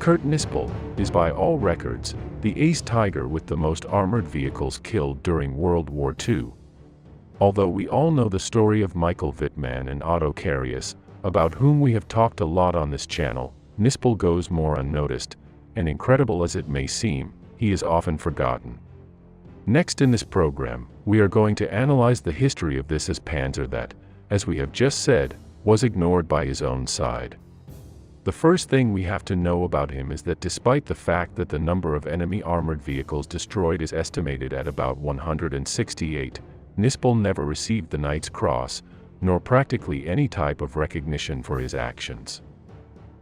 Kurt Knispel is by all records the ace tiger with the most armored vehicles killed during World War II. Although we all know the story of Michael Wittmann and Otto Carius, about whom we have talked a lot on this channel, Knispel goes more unnoticed, and incredible as it may seem, he is often forgotten. Next in this program, we are going to analyze the history of this Panzer that, as we have just said, was ignored by his own side. The first thing we have to know about him is that despite the fact that the number of enemy armored vehicles destroyed is estimated at about 168, Knispel never received the Knight's Cross, nor practically any type of recognition for his actions.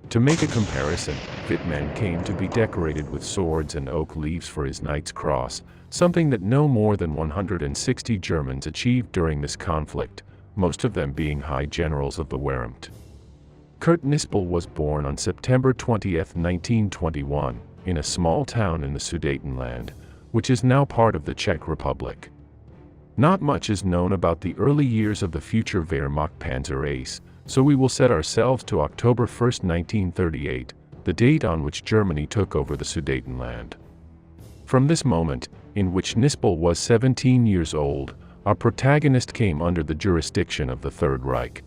To make a comparison, Wittmann came to be decorated with swords and oak leaves for his Knight's Cross, something that no more than 160 Germans achieved during this conflict, most of them being high generals of the Wehrmacht. Kurt Knispel was born on September 20, 1921, in a small town in the Sudetenland, which is now part of the Czech Republic. Not much is known about the early years of the future Wehrmacht Panzer ace, so we will set ourselves to October 1, 1938, the date on which Germany took over the Sudetenland. From this moment, in which Knispel was 17 years old, our protagonist came under the jurisdiction of the Third Reich.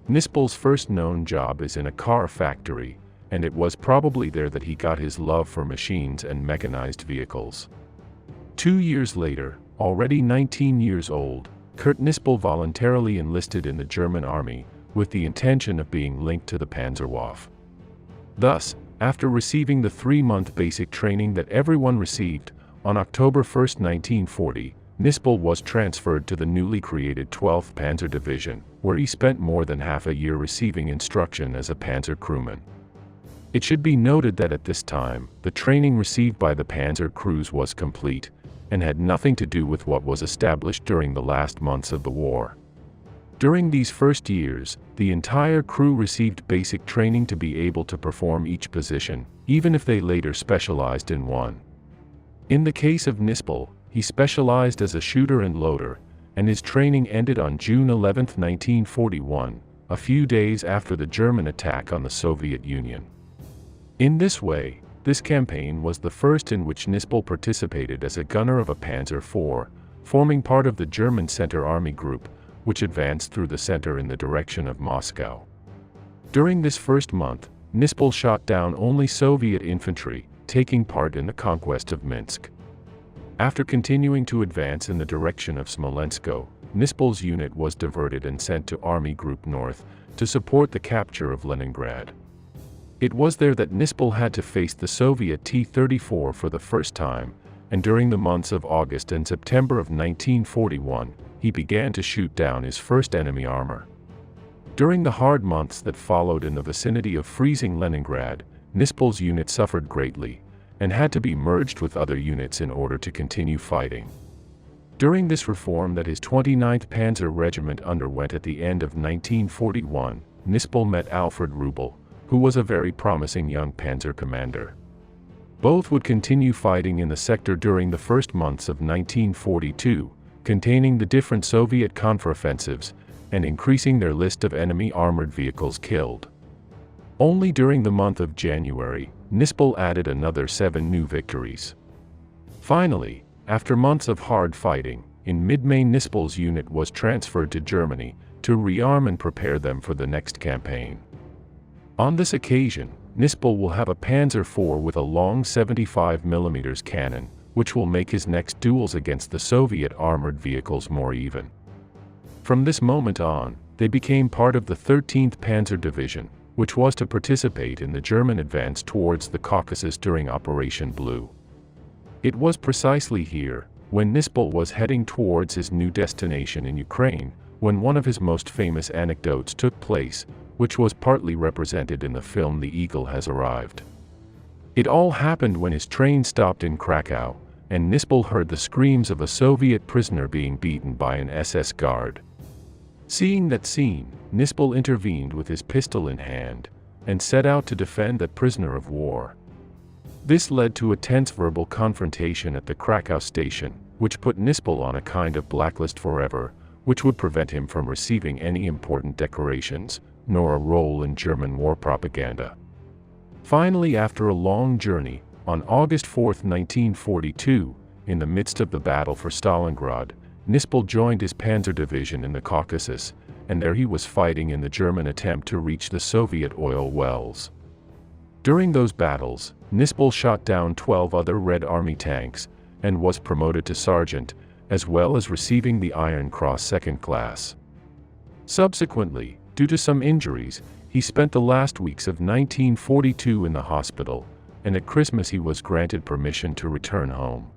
Knispel's first known job is in a car factory, and it was probably there that he got his love for machines and mechanized vehicles. 2 years later, already 19 years old, Kurt Knispel voluntarily enlisted in the German army, with the intention of being linked to the Panzerwaffe. Thus, after receiving the 3-month basic training that everyone received, on October 1, 1940, Knispel was transferred to the newly created 12th Panzer Division, where he spent more than half a year receiving instruction as a Panzer crewman. It should be noted that at this time, the training received by the Panzer crews was complete, and had nothing to do with what was established during the last months of the war. During these first years, the entire crew received basic training to be able to perform each position, even if they later specialized in one. In the case of Knispel, he specialized as a shooter and loader, and his training ended on June 11, 1941, a few days after the German attack on the Soviet Union. In this way, this campaign was the first in which Knispel participated as a gunner of a Panzer IV, forming part of the German Center Army Group, which advanced through the center in the direction of Moscow. During this first month, Knispel shot down only Soviet infantry, taking part in the conquest of Minsk. After continuing to advance in the direction of Smolensk, Knispel's unit was diverted and sent to Army Group North to support the capture of Leningrad. It was there that Knispel had to face the Soviet T-34 for the first time, and during the months of August and September of 1941, he began to shoot down his first enemy armor. During the hard months that followed in the vicinity of freezing Leningrad, Knispel's unit suffered greatly, and had to be merged with other units in order to continue fighting. During this reform that his 29th Panzer Regiment underwent at the end of 1941, Knispel met Alfred Rubel, who was a very promising young Panzer commander. Both would continue fighting in the sector during the first months of 1942, containing the different Soviet counteroffensives, and increasing their list of enemy armored vehicles killed. Only during the month of January, Knispel added another 7 new victories. Finally, after months of hard fighting, in mid-May Knispel's unit was transferred to Germany, to rearm and prepare them for the next campaign. On this occasion, Knispel will have a Panzer IV with a long 75mm cannon, which will make his next duels against the Soviet armored vehicles more even. From this moment on, they became part of the 13th Panzer Division, which was to participate in the German advance towards the Caucasus during Operation Blue. It was precisely here, when Knispel was heading towards his new destination in Ukraine, when one of his most famous anecdotes took place, which was partly represented in the film The Eagle Has Arrived. It all happened when his train stopped in Krakow, and Knispel heard the screams of a Soviet prisoner being beaten by an SS guard. Seeing that scene, Knispel intervened with his pistol in hand, and set out to defend that prisoner of war. This led to a tense verbal confrontation at the Krakow station, which put Knispel on a kind of blacklist forever, which would prevent him from receiving any important decorations, nor a role in German war propaganda. Finally, after a long journey, on August 4, 1942, in the midst of the battle for Stalingrad, Knispel joined his Panzer division in the Caucasus, and there he was fighting in the German attempt to reach the Soviet oil wells. During those battles, Knispel shot down 12 other Red Army tanks, and was promoted to sergeant, as well as receiving the Iron Cross Second Class. Subsequently, due to some injuries, he spent the last weeks of 1942 in the hospital, and at Christmas he was granted permission to return home.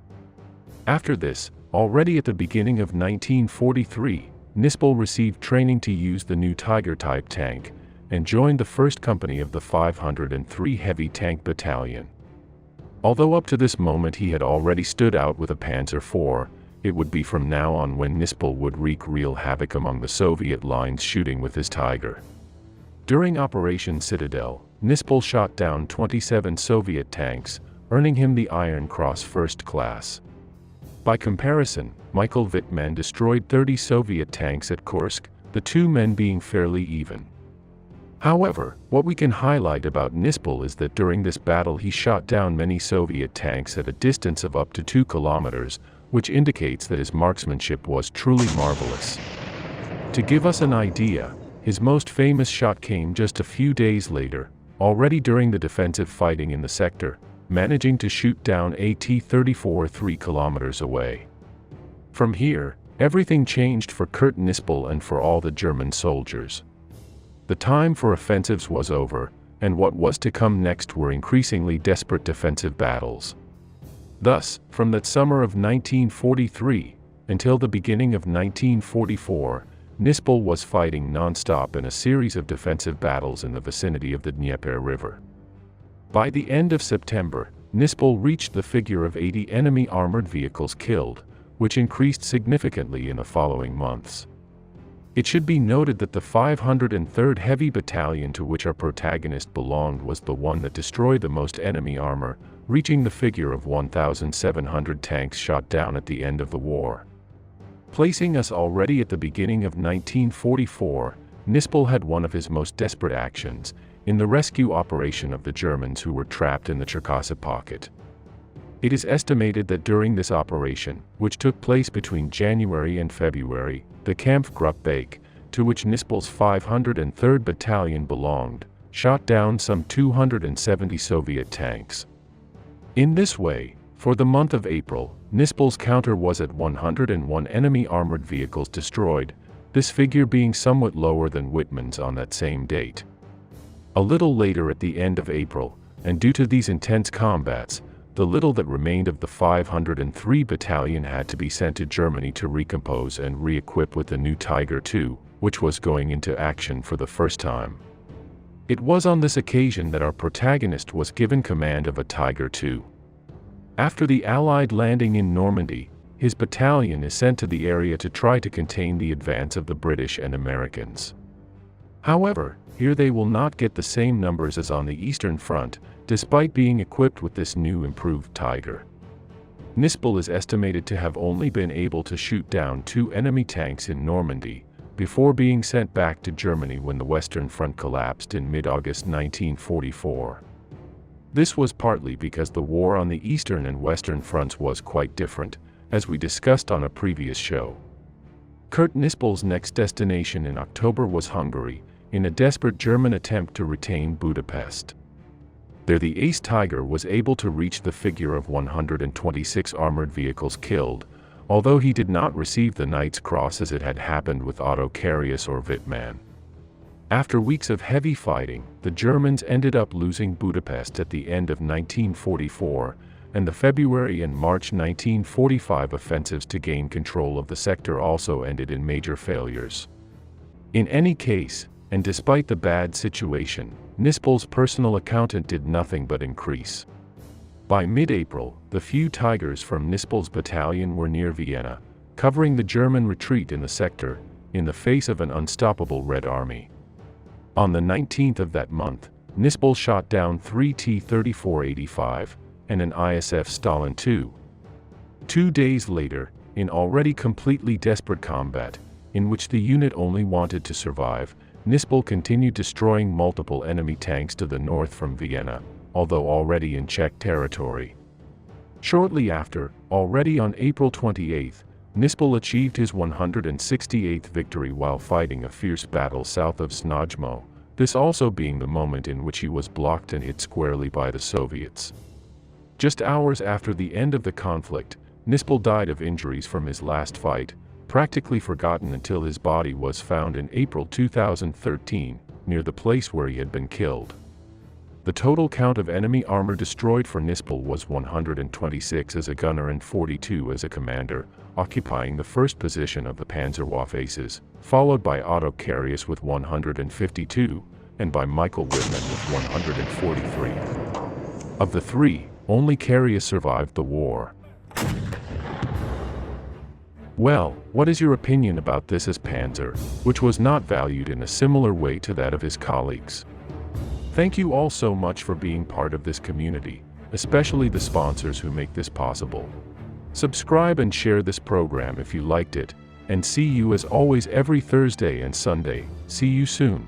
After this, already at the beginning of 1943, Knispel received training to use the new Tiger-type tank, and joined the 1st Company of the 503 Heavy Tank Battalion. Although up to this moment he had already stood out with a Panzer IV, it would be from now on when Knispel would wreak real havoc among the Soviet lines shooting with his Tiger. During Operation Citadel, Knispel shot down 27 Soviet tanks, earning him the Iron Cross First Class. By comparison, Michael Wittmann destroyed 30 Soviet tanks at Kursk, the two men being fairly even. However, what we can highlight about Knispel is that during this battle he shot down many Soviet tanks at a distance of up to 2 kilometers, which indicates that his marksmanship was truly marvelous. To give us an idea, his most famous shot came just a few days later, already during the defensive fighting in the sector, managing to shoot down a T-34 3 kilometers away. From here, everything changed for Kurt Knispel and for all the German soldiers. The time for offensives was over, and what was to come next were increasingly desperate defensive battles. Thus, from that summer of 1943, until the beginning of 1944, Knispel was fighting non-stop in a series of defensive battles in the vicinity of the Dnieper River. By the end of September, Knispel reached the figure of 80 enemy armored vehicles killed, which increased significantly in the following months. It should be noted that the 503rd Heavy Battalion to which our protagonist belonged was the one that destroyed the most enemy armor, reaching the figure of 1,700 tanks shot down at the end of the war. Placing us already at the beginning of 1944, Knispel had one of his most desperate actions, in the rescue operation of the Germans who were trapped in the Cherkasy pocket. It is estimated that during this operation, which took place between January and February, the Kampfgruppe, to which Knispel's 503rd Battalion belonged, shot down some 270 Soviet tanks. In this way, for the month of April, Knispel's counter was at 101 enemy armored vehicles destroyed, this figure being somewhat lower than Wittmann's on that same date. A little later at the end of April, and due to these intense combats, the little that remained of the 503 Battalion had to be sent to Germany to recompose and re-equip with the new Tiger II, which was going into action for the first time. It was on this occasion that our protagonist was given command of a Tiger II. After the Allied landing in Normandy, his battalion is sent to the area to try to contain the advance of the British and Americans. However, here they will not get the same numbers as on the Eastern Front, despite being equipped with this new improved Tiger. Knispel is estimated to have only been able to shoot down 2 enemy tanks in Normandy, before being sent back to Germany when the Western Front collapsed in mid-August 1944. This was partly because the war on the Eastern and Western Fronts was quite different, as we discussed on a previous show. Kurt Knispel's next destination in October was Hungary, in a desperate German attempt to retain Budapest. There the Ace Tiger was able to reach the figure of 126 armored vehicles killed, although he did not receive the Knight's Cross as it had happened with Otto Carius or Wittmann. After weeks of heavy fighting, the Germans ended up losing Budapest at the end of 1944, and the February and March 1945 offensives to gain control of the sector also ended in major failures. In any case, and despite the bad situation, Knispel's personal accountant did nothing but increase. By mid-April, the few Tigers from Knispel's battalion were near Vienna, covering the German retreat in the sector, in the face of an unstoppable Red Army. On the 19th of that month, Knispel shot down 3 T-34-85 and an ISF Stalin II. 2 days later, in already completely desperate combat, in which the unit only wanted to survive, Knispel continued destroying multiple enemy tanks to the north from Vienna, although already in Czech territory. Shortly after, already on April 28, Knispel achieved his 168th victory while fighting a fierce battle south of Znojmo, this also being the moment in which he was blocked and hit squarely by the Soviets. Just hours after the end of the conflict, Knispel died of injuries from his last fight, practically forgotten until his body was found in April 2013, near the place where he had been killed. The total count of enemy armor destroyed for Knispel was 126 as a gunner and 42 as a commander, occupying the first position of the Panzerwaffe aces, followed by Otto Carius with 152, and by Michael Wittmann with 143. Of the three, only Carius survived the war. Well, what is your opinion about this as Panzer, which was not valued in a similar way to that of his colleagues? Thank you all so much for being part of this community, especially the sponsors who make this possible. Subscribe and share this program if you liked it, and see you as always every Thursday and Sunday. See you soon.